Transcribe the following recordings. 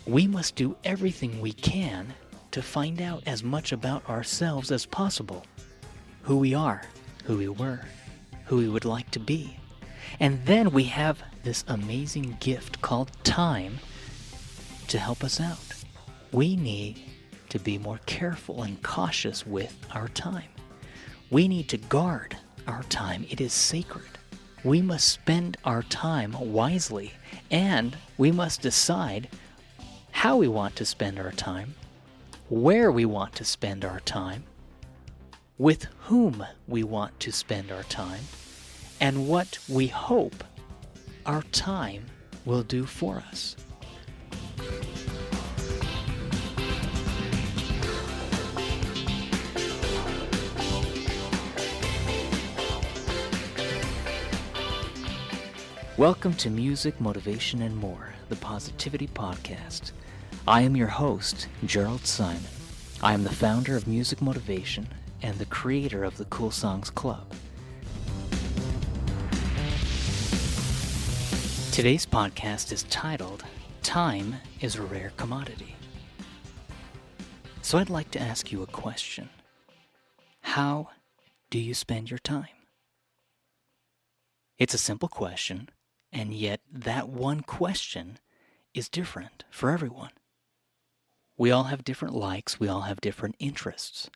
We must do everything we can to find out as much about ourselves as possible. Who we are, who we were, who we would like to be. And then we have this amazing gift called time to help us out. We need to be more careful and cautious with our time. We need to guard our time. It is sacred. We must spend our time wisely, and we must decide how we want to spend our time, where we want to spend our time, with whom we want to spend our time, and what we hope our time will do for us. Welcome to Music, Motivation, and More, the Positivity Podcast. I am your host, Jerald Simon. I am the founder of Music Motivation and the creator of the Cool Songs Club. Today's podcast is titled, Time is a Rare Commodity. So I'd like to ask you a question. How do you spend your time? It's a simple question, and yet that one question is different for everyone. We all have different likes, we all have different interests.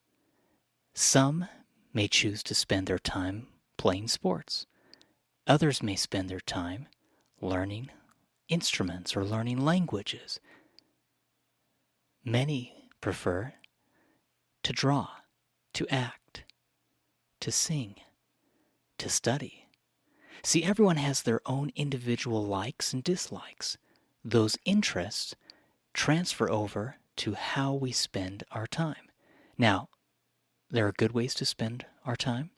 Some may choose to spend their time playing sports. Others may spend their time learning instruments or learning languages. Many prefer to draw, to act, to sing, to study. See, everyone has their own individual likes and dislikes. Those interests transfer over to how we spend our time. Now, there are good ways to spend our time.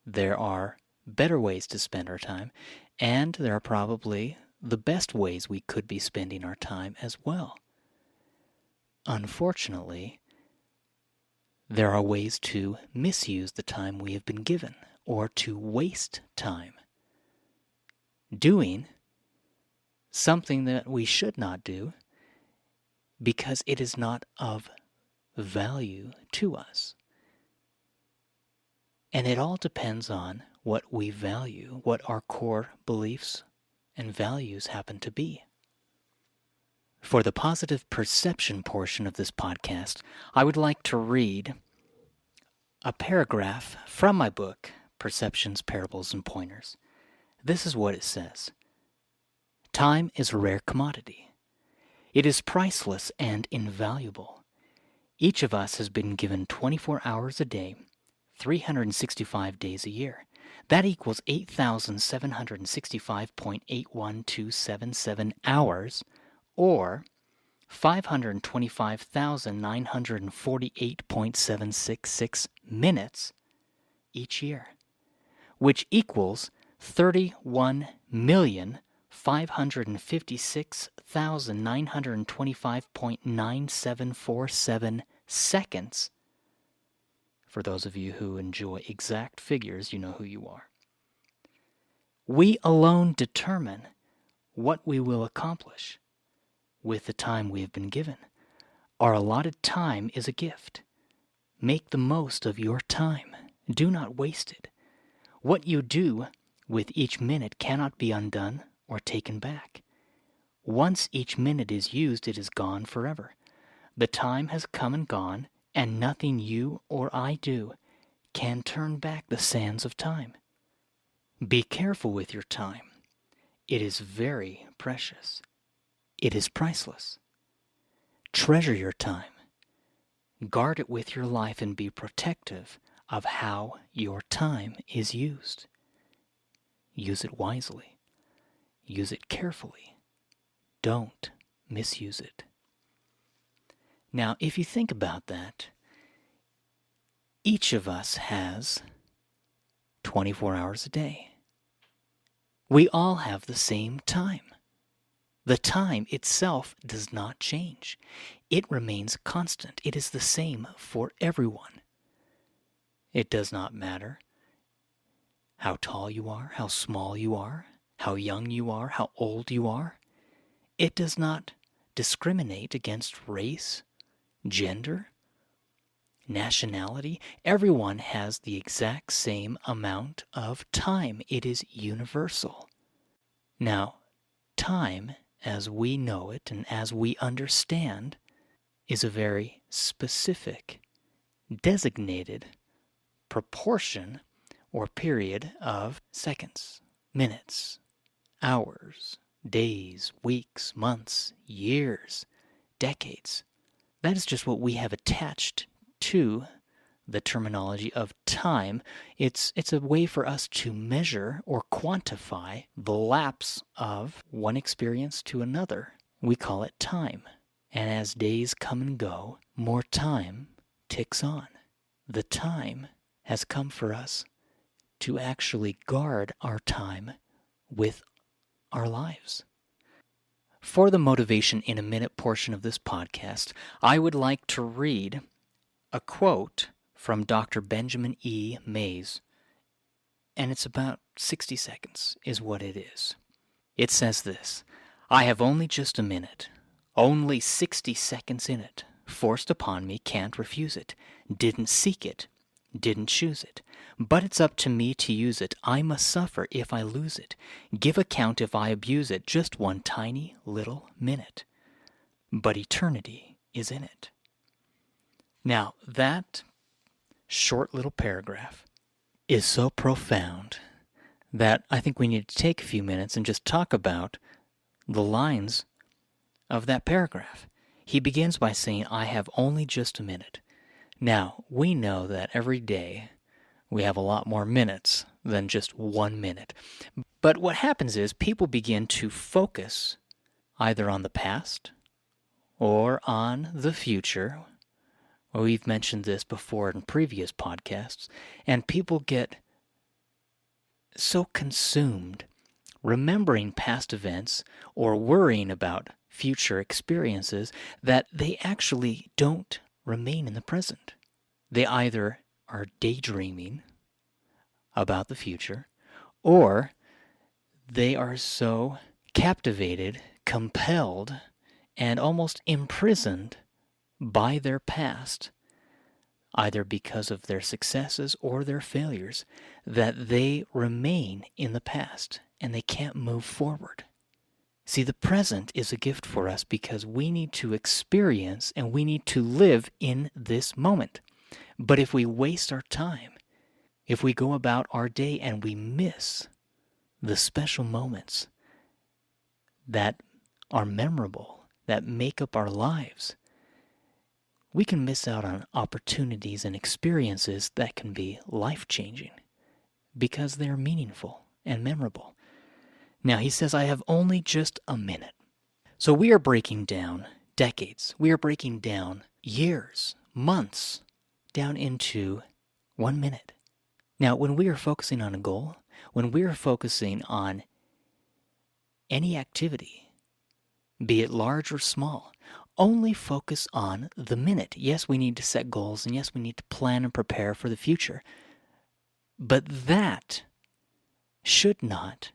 There are better ways to spend our time. And there are probably the best ways we could be spending our time as well. Unfortunately, there are ways to misuse the time we have been given, or to waste time doing something that we should not do because it is not of value to us. And it all depends on what we value, what our core beliefs and values happen to be. For the positive perception portion of this podcast, I would like to read a paragraph from my book, Perceptions, Parables, and Pointers. This is what it says. Time is a rare commodity. It is priceless and invaluable. Each of us has been given 24 hours a day, 365 days a year. That equals 8,765.81277 hours, or 525,948.766 minutes each year, which equals 31,556,925.9747 seconds. For those of you who enjoy exact figures, you know who you are. We alone determine what we will accomplish with the time we have been given. Our allotted time is a gift. Make the most of your time. Do not waste it. What you do with each minute cannot be undone or taken back. Once each minute is used, it is gone forever. The time has come and gone, and nothing you or I do can turn back the sands of time. Be careful with your time. It is very precious. It is priceless. Treasure your time. Guard it with your life and be protective of how your time is used. Use it wisely. Use it carefully. Don't misuse it. Now, if you think about that, each of us has 24 hours a day. We all have the same time. The time itself does not change. It remains constant. It is the same for everyone. It does not matter how tall you are, how small you are, how young you are, how old you are. It does not discriminate against race, gender, nationality. Everyone has the exact same amount of time. It is universal. Now, time, as we know it and as we understand, is a very specific, designated proportion or period of seconds, minutes, hours, days, weeks, months, years, decades. That is just what we have attached to the terminology of time. It's a way for us to measure or quantify the lapse of one experience to another. We call it time. And as days come and go, more time ticks on. The time has come for us to actually guard our time with our lives. For the Motivation in a Minute portion of this podcast, I would like to read a quote from Dr. Benjamin E. Mays, and it's about 60 seconds is what it is. It says this: "I have only just a minute, only 60 seconds in it. Forced upon me, can't refuse it. Didn't seek it, didn't choose it. But it's up to me to use it. I must suffer if I lose it. Give account if I abuse it. Just one tiny little minute. But eternity is in it." Now, that short little paragraph is so profound that I think we need to take a few minutes and just talk about the lines of that paragraph. He begins by saying, "I have only just a minute." Now, we know that every day we have a lot more minutes than just 1 minute. But what happens is people begin to focus either on the past or on the future. We've mentioned this before in previous podcasts, and people get so consumed remembering past events or worrying about future experiences that they actually don't remain in the present. They either are daydreaming about the future, or they are so captivated, compelled, and almost imprisoned by their past, either because of their successes or their failures, that they remain in the past and they can't move forward. See, the present is a gift for us because we need to experience and we need to live in this moment. But if we waste our time, if we go about our day and we miss the special moments that are memorable, that make up our lives, we can miss out on opportunities and experiences that can be life-changing because they're meaningful and memorable. Now, he says, "I have only just a minute." So we are breaking down decades. We are breaking down years, months, down into 1 minute. Now, when we are focusing on a goal, when we are focusing on any activity, be it large or small, only focus on the minute. Yes, we need to set goals, and yes, we need to plan and prepare for the future. But that should not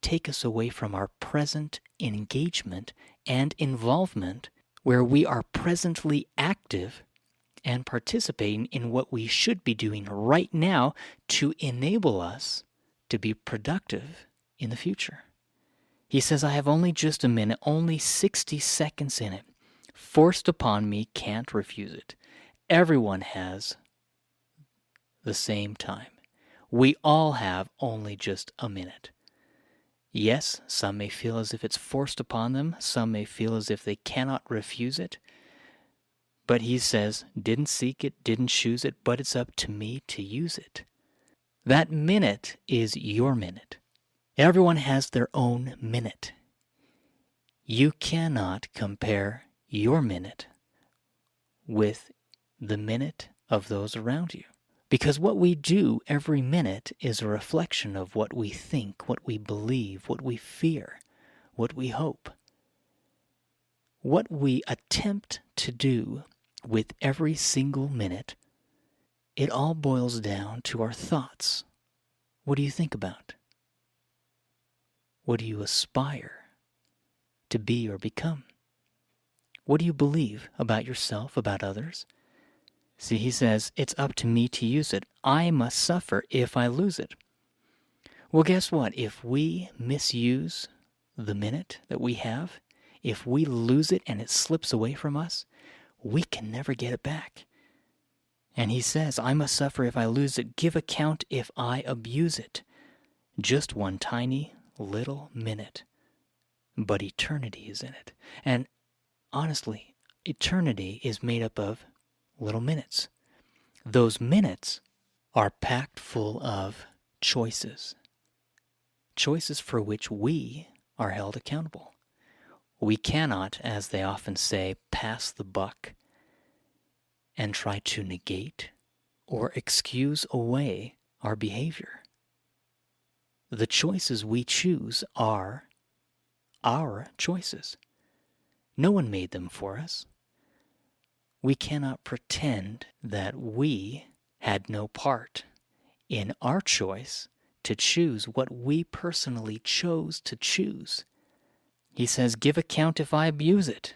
take us away from our present engagement and involvement, where we are presently active and participating in what we should be doing right now to enable us to be productive in the future. He says, "I have only just a minute, only 60 seconds in it. Forced upon me, can't refuse it." Everyone has the same time. We all have only just a minute. Yes, some may feel as if it's forced upon them. Some may feel as if they cannot refuse it. But he says, didn't seek it, didn't choose it, but it's up to me to use it. That minute is your minute. Everyone has their own minute. You cannot compare your minute with the minute of those around you. Because what we do every minute is a reflection of what we think, what we believe, what we fear, what we hope. What we attempt to do with every single minute, it all boils down to our thoughts. What do you think about? What do you aspire to be or become? What do you believe about yourself, about others? See, he says, it's up to me to use it. I must suffer if I lose it. Well, guess what? If we misuse the minute that we have, if we lose it and it slips away from us, we can never get it back. And he says, I must suffer if I lose it. Give account if I abuse it. Just one tiny little minute. But eternity is in it. And honestly, eternity is made up of little minutes. Those minutes are packed full of choices. Choices for which we are held accountable. We cannot, as they often say, pass the buck and try to negate or excuse away our behavior. The choices we choose are our choices. No one made them for us. We cannot pretend that we had no part in our choice to choose what we personally chose to choose. He says, give account if I abuse it.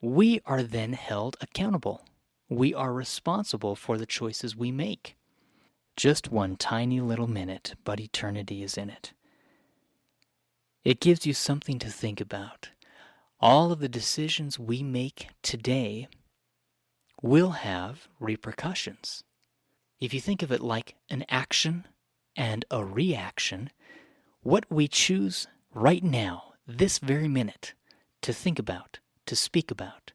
We are then held accountable. We are responsible for the choices we make. Just one tiny little minute, but eternity is in it. It gives you something to think about. All of the decisions we make today will have repercussions. If you think of it like an action and a reaction, what we choose right now, this very minute, to think about, to speak about,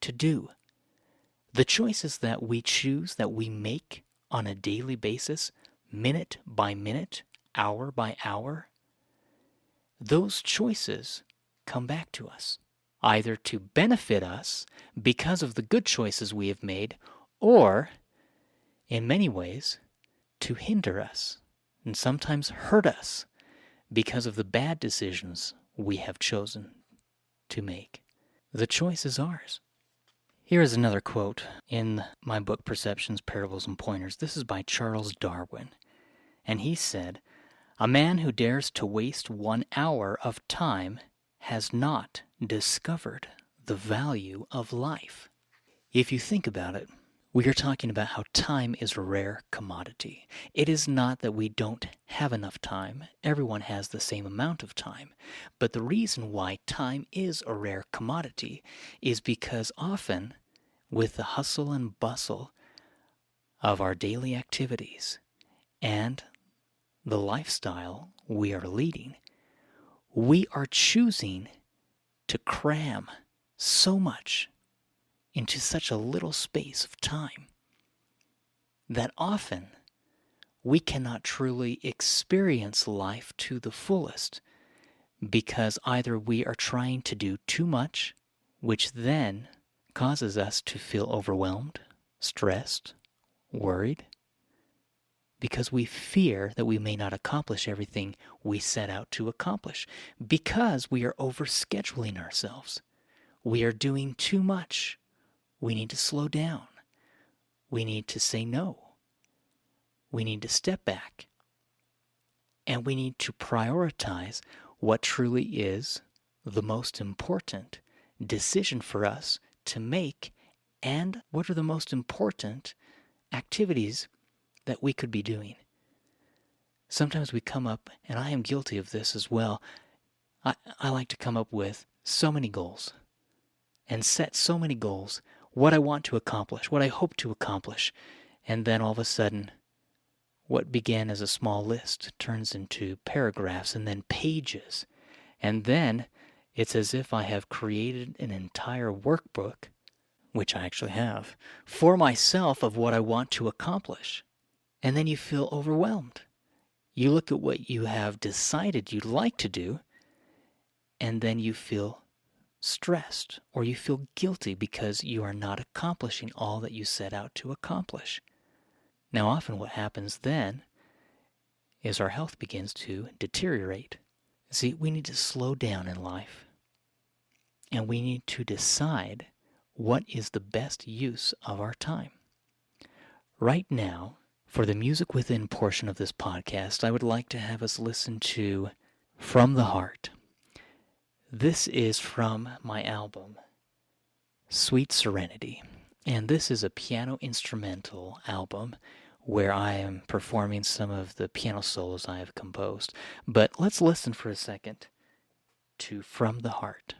to do, the choices that we choose, that we make on a daily basis, minute by minute, hour by hour, those choices come back to us, either to benefit us because of the good choices we have made, or, in many ways, to hinder us and sometimes hurt us because of the bad decisions we have chosen to make. The choice is ours. Here is another quote in my book, Perceptions, Parables, and Pointers. This is by Charles Darwin. And he said, "A man who dares to waste 1 hour of time has not discovered the value of life." If you think about it, we are talking about how time is a rare commodity. It is not that we don't have enough time. Everyone has the same amount of time. But the reason why time is a rare commodity is because often, with the hustle and bustle of our daily activities and the lifestyle we are leading, we are choosing to cram so much into such a little space of time that often we cannot truly experience life to the fullest, because either we are trying to do too much, which then causes us to feel overwhelmed, stressed, worried, because we fear that we may not accomplish everything we set out to accomplish, because we are overscheduling ourselves. We are doing too much. We need to slow down. We need to say no. We need to step back. And we need to prioritize what truly is the most important decision for us to make, and what are the most important activities that we could be doing. Sometimes we come up, and I am guilty of this as well, I like to come up with so many goals and set so many goals, what I want to accomplish, what I hope to accomplish, and then all of a sudden, what began as a small list turns into paragraphs and then pages, and then it's as if I have created an entire workbook, which I actually have, for myself of what I want to accomplish. And then you feel overwhelmed. You look at what you have decided you'd like to do, and then you feel stressed, or you feel guilty because you are not accomplishing all that you set out to accomplish. Now, often what happens then is our health begins to deteriorate. See, we need to slow down in life, and we need to decide what is the best use of our time. Right now, for the Music Within portion of this podcast, I would like to have us listen to From the Heart. This is from my album, Sweet Serenity. And this is a piano instrumental album where I am performing some of the piano solos I have composed. But let's listen for a second to From the Heart.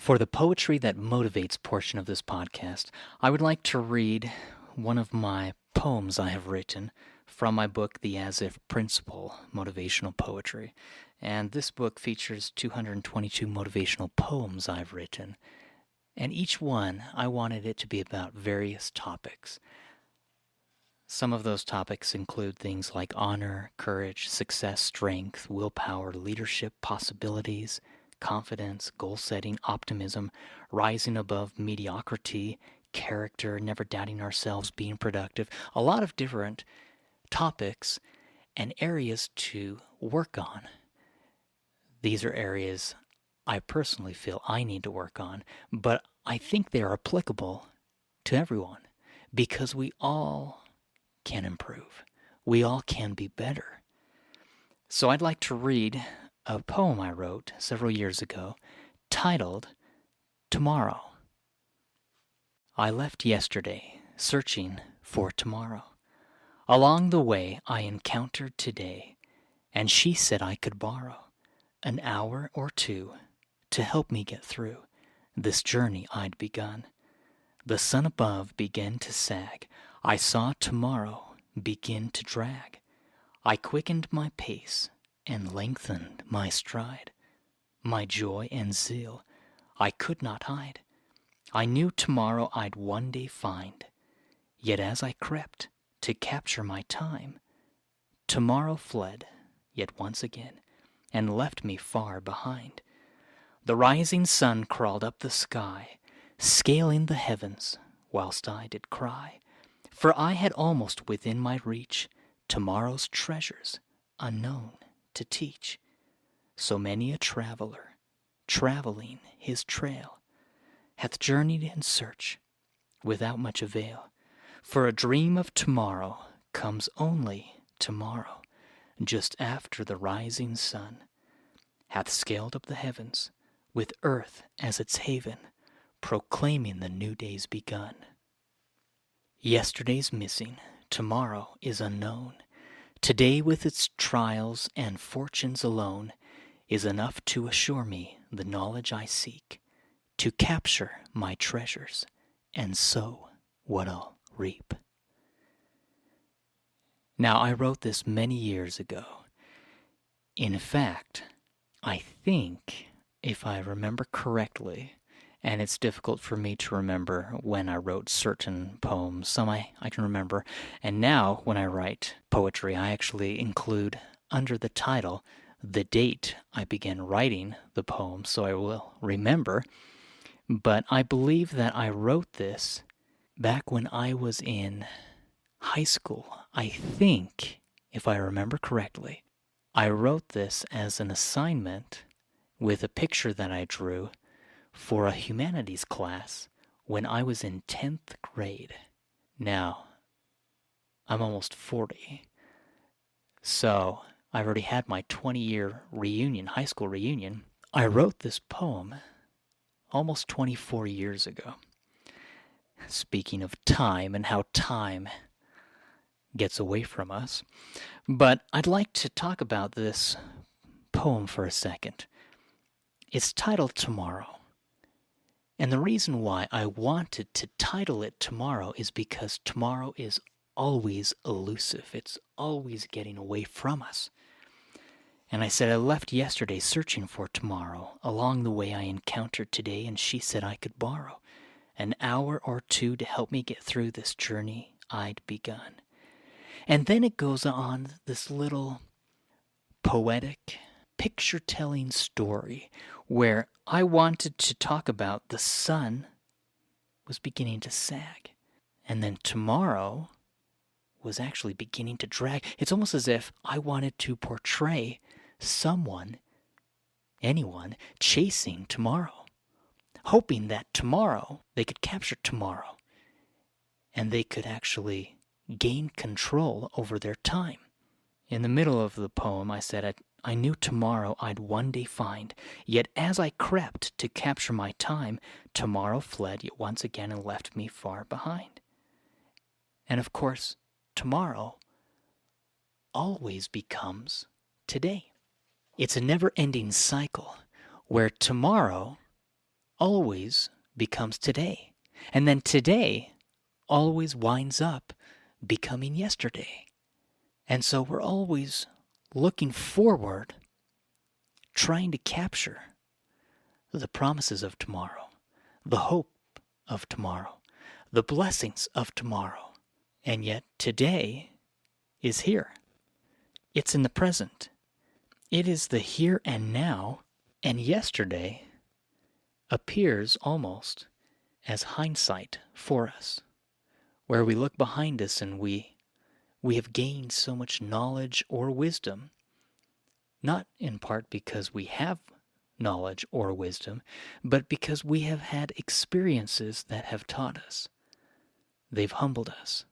For the Poetry That Motivates portion of this podcast, I would like to read one of my poems I have written from my book, The As If Principle, Motivational Poetry. And this book features 222 motivational poems I've written. And each one, I wanted it to be about various topics. Some of those topics include things like honor, courage, success, strength, willpower, leadership, possibilities, confidence, goal-setting, optimism, rising above mediocrity, character, never doubting ourselves, being productive. A lot of different topics and areas to work on. These are areas I personally feel I need to work on, but I think they are applicable to everyone because we all can improve. We all can be better. So I'd like to read a poem I wrote several years ago titled Tomorrow. I left yesterday searching for tomorrow. Along the way I encountered today, and she said I could borrow an hour or two to help me get through this journey I'd begun. The sun above began to sag. I saw tomorrow begin to drag. I quickened my pace and lengthened my stride. My joy and zeal I could not hide. I knew tomorrow I'd one day find. Yet as I crept to capture my time, tomorrow fled yet once again and left me far behind. The rising sun crawled up the sky, scaling the heavens whilst I did cry. For I had almost within my reach tomorrow's treasures unknown to teach. So many a traveler, traveling his trail, hath journeyed in search, without much avail. For a dream of tomorrow comes only tomorrow, just after the rising sun hath scaled up the heavens, with earth as its haven, proclaiming the new day's begun. Yesterday's missing, tomorrow is unknown. Today with its trials and fortunes alone is enough to assure me the knowledge I seek, to capture my treasures and sow what I'll reap. Now, I wrote this many years ago. In fact, I think, if I remember correctly, and it's difficult for me to remember when I wrote certain poems, some I can remember, and now when I write poetry, I actually include under the title the date I began writing the poem, so I will remember. But I believe that I wrote this back when I was in high school. I think, if I remember correctly, I wrote this as an assignment with a picture that I drew for a humanities class when I was in 10th grade. Now, I'm almost 40, so I've already had my 20-year reunion, high school reunion. I wrote this poem almost 24 years ago. Speaking of time and how time gets away from us. But I'd like to talk about this poem for a second. It's titled Tomorrow. And the reason why I wanted to title it Tomorrow is because tomorrow is always elusive. It's always getting away from us. And I said I left yesterday searching for tomorrow. Along the way I encountered today, and she said I could borrow an hour or two to help me get through this journey I'd begun. And then it goes on this little poetic, picture-telling story where I wanted to talk about the sun was beginning to sag. And then tomorrow was actually beginning to drag. It's almost as if I wanted to portray someone, anyone, chasing tomorrow, hoping that tomorrow they could capture tomorrow and they could actually gain control over their time. In the middle of the poem, I said I knew tomorrow I'd one day find, yet as I crept to capture my time, tomorrow fled yet once again and left me far behind. And of course, tomorrow always becomes today. It's a never-ending cycle where tomorrow always becomes today, and then today always winds up becoming yesterday. And so we're always looking forward, trying to capture the promises of tomorrow, the hope of tomorrow, the blessings of tomorrow. And yet today is here. It's in the present. It is the here and now, and yesterday appears almost as hindsight for us, where we look behind us and we have gained so much knowledge or wisdom, not in part because we have knowledge or wisdom, but because we have had experiences that have taught us. They've humbled us.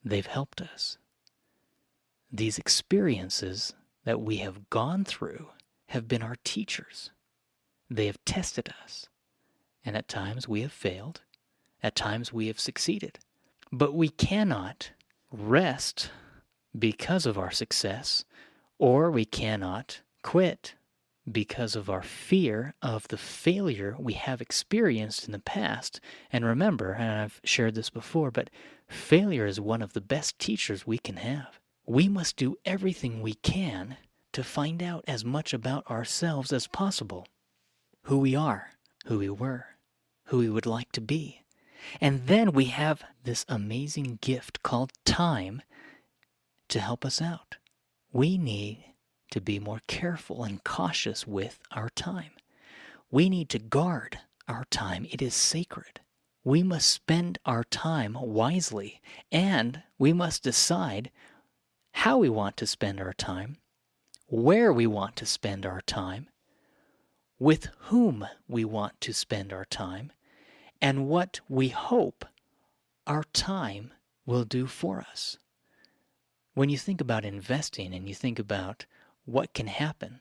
They've helped us. These experiences that we have gone through have been our teachers. They have tested us. And at times we have failed. At times we have succeeded. But we cannot rest because of our success, or we cannot quit because of our fear of the failure we have experienced in the past. And remember, and I've shared this before, but failure is one of the best teachers we can have. We must do everything we can to find out as much about ourselves as possible. Who we are, who we were, who we would like to be. And then we have this amazing gift called time to help us out. We need to be more careful and cautious with our time. We need to guard our time. It is sacred. We must spend our time wisely, and we must decide how we want to spend our time, where we want to spend our time, with whom we want to spend our time, and what we hope our time will do for us. When you think about investing and you think about what can happen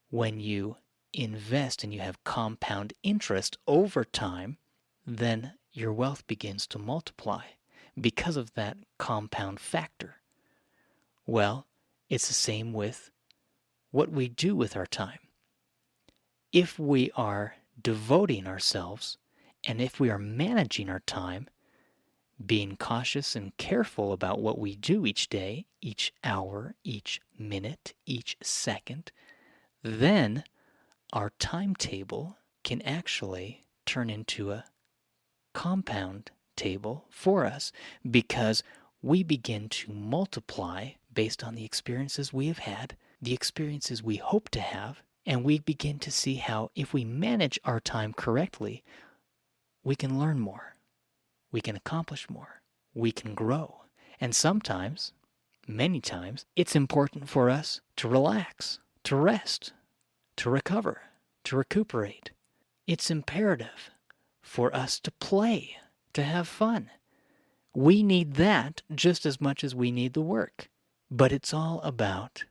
when you invest and you have compound interest over time, then your wealth begins to multiply because of that compound factor. Well, it's the same with what we do with our time. If we are devoting ourselves and if we are managing our time, being cautious and careful about what we do each day, each hour, each minute, each second, then our timetable can actually turn into a compound table for us because we begin to multiply based on the experiences we have had, the experiences we hope to have, and we begin to see how if we manage our time correctly, we can learn more. We can accomplish more. We can grow. And sometimes, many times, it's important for us to relax, to rest, to recover, to recuperate. It's imperative for us to play, to have fun. We need that just as much as we need the work. But it's all about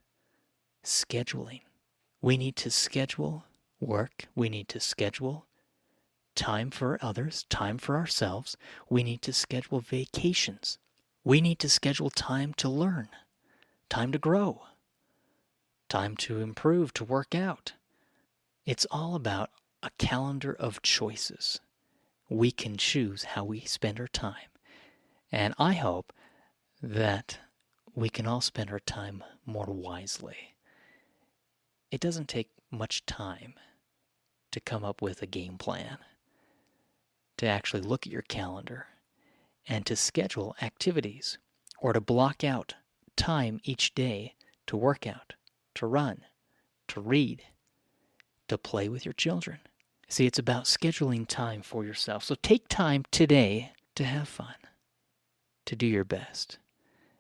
scheduling. We need to schedule work. We need to schedule time for others, time for ourselves. We need to schedule vacations. We need to schedule time to learn, time to grow, time to improve, to work out. It's all about a calendar of choices. We can choose how we spend our time. And I hope that we can all spend our time more wisely. It doesn't take much time to come up with a game plan, to actually look at your calendar and to schedule activities or to block out time each day to work out, to run, to read, to play with your children. See, it's about scheduling time for yourself. So take time today to have fun, to do your best,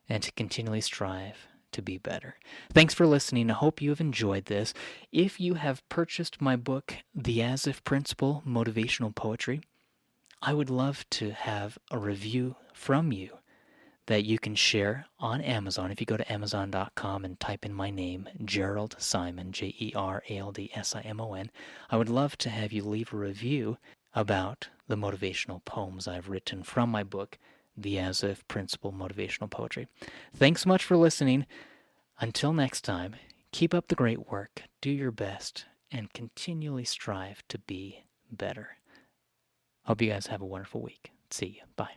and to continually strive to be better. Thanks for listening. I hope you have enjoyed this. If you have purchased my book, The As If Principle, Motivational Poetry, I would love to have a review from you that you can share on Amazon. If you go to Amazon.com and type in my name, Jerald Simon, Jeraldsimon, I would love to have you leave a review about the motivational poems I've written from my book, The As If Principle, Motivational Poetry. Thanks so much for listening. Until next time, keep up the great work, do your best, and continually strive to be better. Hope you guys have a wonderful week. See you. Bye.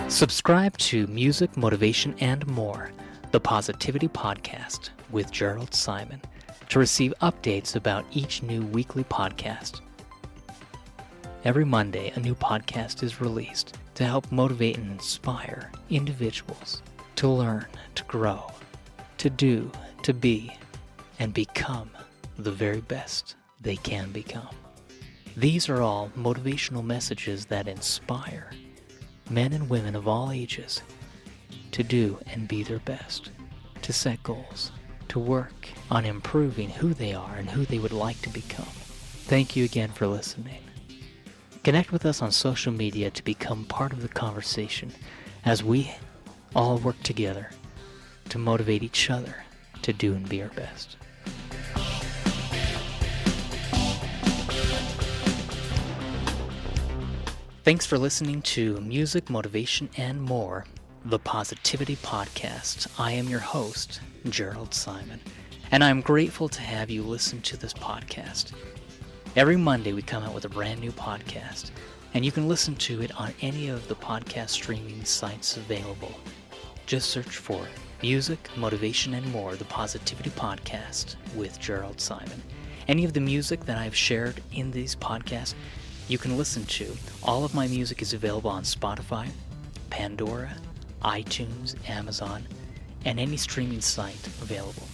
Subscribe to Music, Motivation, and More, the Positivity Podcast with Jerald Simon, to receive updates about each new weekly podcast. Every Monday, a new podcast is released to help motivate and inspire individuals to learn, to grow, to do, to be, and become the very best they can become. These are all motivational messages that inspire men and women of all ages to do and be their best, to set goals, to work on improving who they are and who they would like to become. Thank you again for listening. Connect with us on social media to become part of the conversation as we all work together to motivate each other to do and be our best. Thanks for listening to Music, Motivation, and More, the Positivity Podcast. I am your host, Jerald Simon, and I'm grateful to have you listen to this podcast. Every Monday we come out with a brand new podcast, and you can listen to it on any of the podcast streaming sites available. Just search for Music, Motivation, and More, the Positivity Podcast with Jerald Simon. Any of the music that I've shared in these podcasts, you can listen to. All of my music is available on Spotify, Pandora, iTunes, Amazon, and any streaming site available.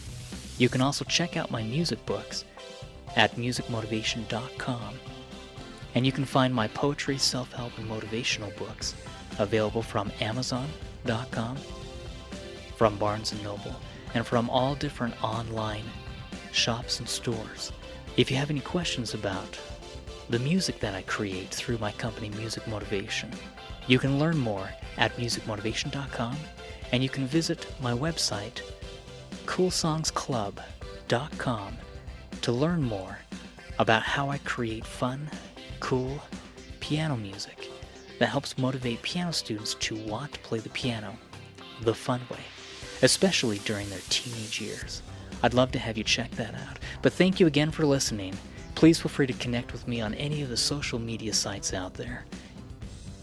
You can also check out my music books at musicmotivation.com, and you can find my poetry, self-help, and motivational books available from Amazon.com, from Barnes & Noble, and from all different online shops and stores. If you have any questions about the music that I create through my company Music Motivation, you can learn more at musicmotivation.com, and you can visit my website, coolsongsclub.com, to learn more about how I create fun, cool piano music that helps motivate piano students to want to play the piano the fun way, especially during their teenage years. I'd love to have you check that out. But thank you again for listening. Please feel free to connect with me on any of the social media sites out there.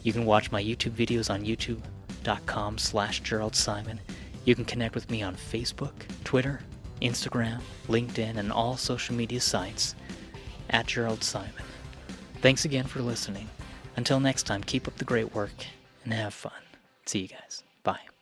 You can watch my YouTube videos on youtube.com/Jerald Simon. You can connect with me on Facebook, Twitter, Instagram, LinkedIn, and all social media sites at Jerald Simon. Thanks again for listening. Until next time, keep up the great work and have fun. See you guys. Bye.